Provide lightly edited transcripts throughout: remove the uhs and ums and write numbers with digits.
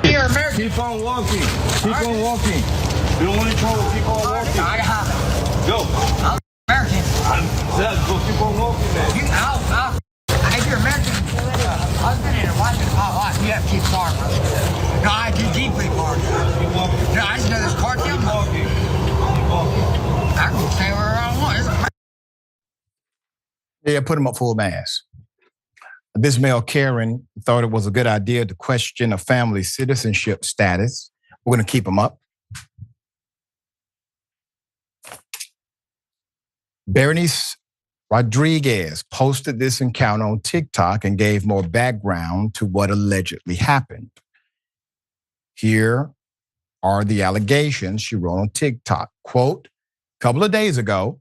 You're American. Keep on walking. Keep on walking. You don't want any trouble. Keep on walking. I got it. Go. I'm American. I said go keep on walking, man. If you're American, husband and wife and my wife, you have to keep far from it. No, I do deeply far. Keep walking. No, I just know this cartel. Keep walking. Keep walking. I can stay wherever I want. Yeah, put him up full mass. This male Karen thought it was a good idea to question a family's citizenship status. We're going to keep him up. Berenice Rodriguez posted this encounter on TikTok and gave more background to what allegedly happened. Here are the allegations she wrote on TikTok. Quote, a couple of days ago,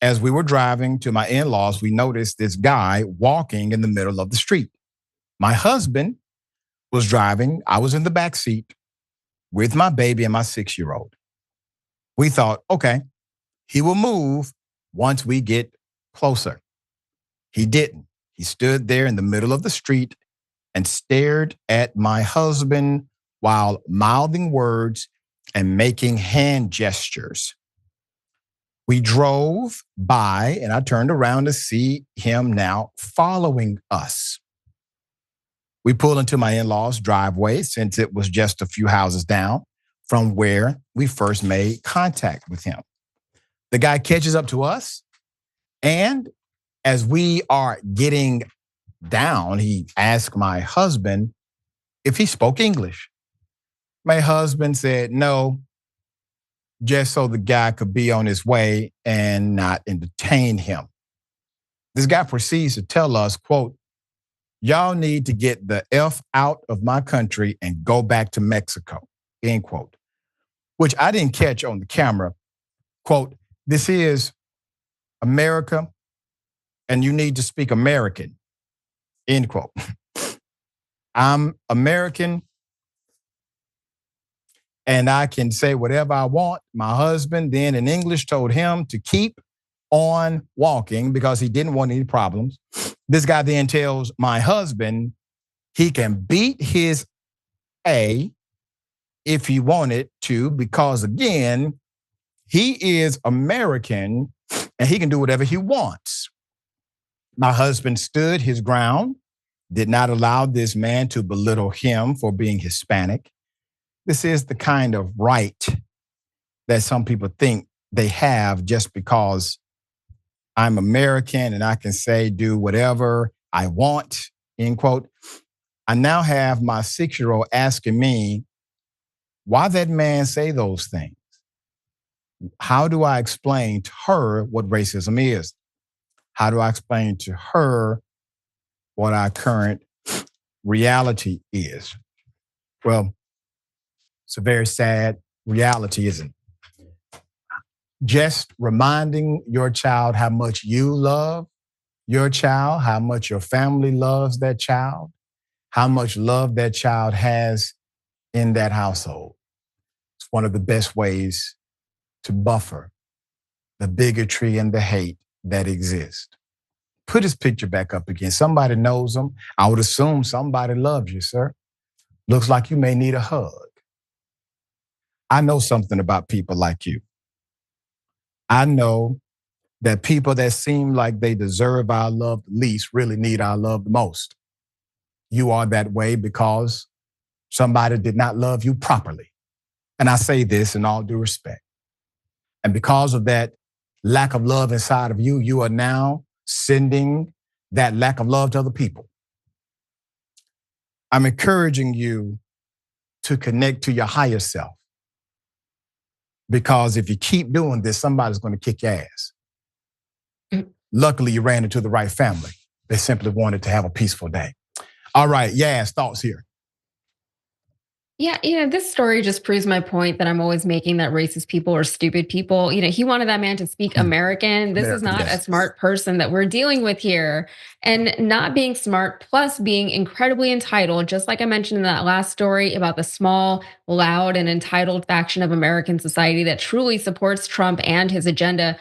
as we were driving to my in-laws, we noticed this guy walking in the middle of the street. My husband was driving. I was in the back seat with my baby and my 6-year-old. We thought, okay, he will move once we get closer. He didn't. He stood there in the middle of the street and stared at my husband while mouthing words and making hand gestures. We drove by and I turned around to see him now following us. We pulled into my in-laws' driveway since it was just a few houses down from where we first made contact with him. The guy catches up to us, and as we are getting down, he asked my husband if he spoke English. My husband said no, just so the guy could be on his way and not entertain him. This guy proceeds to tell us, quote, y'all need to get the F out of my country and go back to Mexico, end quote, which I didn't catch on the camera. Quote, this is America and you need to speak American, end quote. I'm American and I can say whatever I want. My husband then in English told him to keep on walking because he didn't want any problems. This guy then tells my husband he can beat his A if he wanted to because, again, he is American and he can do whatever he wants. My husband stood his ground, did not allow this man to belittle him for being Hispanic. This is the kind of right that some people think they have just because I'm American and I can say, do whatever I want, end quote. I now have my 6-year-old asking me, why that man say those things? How do I explain to her what racism is? How do I explain to her what our current reality is? Well, it's a very sad reality, isn't it? Just reminding your child how much you love your child, how much your family loves that child, how much love that child has in that household. It's one of the best ways to buffer the bigotry and the hate that exists. Put his picture back up again. Somebody knows him. I would assume somebody loves you, sir. Looks like you may need a hug. I know something about people like you. I know that people that seem like they deserve our love the least really need our love the most. You are that way because somebody did not love you properly. And I say this in all due respect. And because of that lack of love inside of you, you are now sending that lack of love to other people. I'm encouraging you to connect to your higher self. Because if you keep doing this, somebody's going to kick your ass. Luckily, you ran into the right family. They simply wanted to have a peaceful day. All right, Yas, thoughts here. Yeah, this story just proves my point that I'm always making, that racist people are stupid people. He wanted that man to speak American. This is not a smart person that we're dealing with here. And not being smart plus being incredibly entitled, just like I mentioned in that last story about the small, loud, and entitled faction of American society that truly supports Trump and his agenda.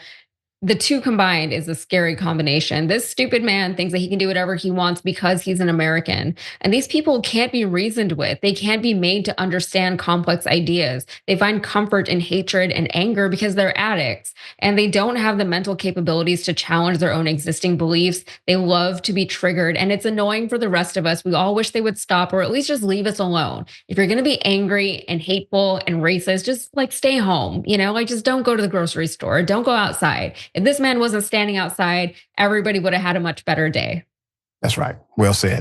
the two combined is a scary combination. This stupid man thinks that he can do whatever he wants because he's an American. And these people can't be reasoned with. They can't be made to understand complex ideas. They find comfort in hatred and anger because they're addicts. And they don't have the mental capabilities to challenge their own existing beliefs. They love to be triggered. And it's annoying for the rest of us. We all wish they would stop or at least just leave us alone. If you're going to be angry and hateful and racist, just like stay home, like just don't go to the grocery store. Don't go outside. If this man wasn't standing outside, everybody would have had a much better day. That's right. Well said.